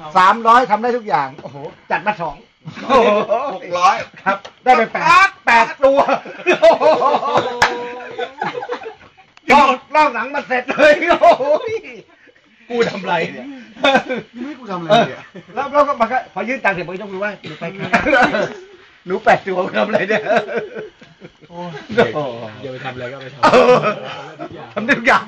300ทำได้ทุกอย่างโอ้โหจัดมา2โอ้โห600ครับได้ไป8ตัวลอกหนังมาเสร็จเลยโอ้โหกูทำไรเนี่ยไม่กูทำอะไรเนี่ยแล้วก็มาพอยื่นตังค์เสร็จมึงต้องรู้ว่าหนูไปหนู8ตัวทำอะไรเนี่ยอย่าไปทำอะไรก็ไปทำทำได้ทุกอย่าง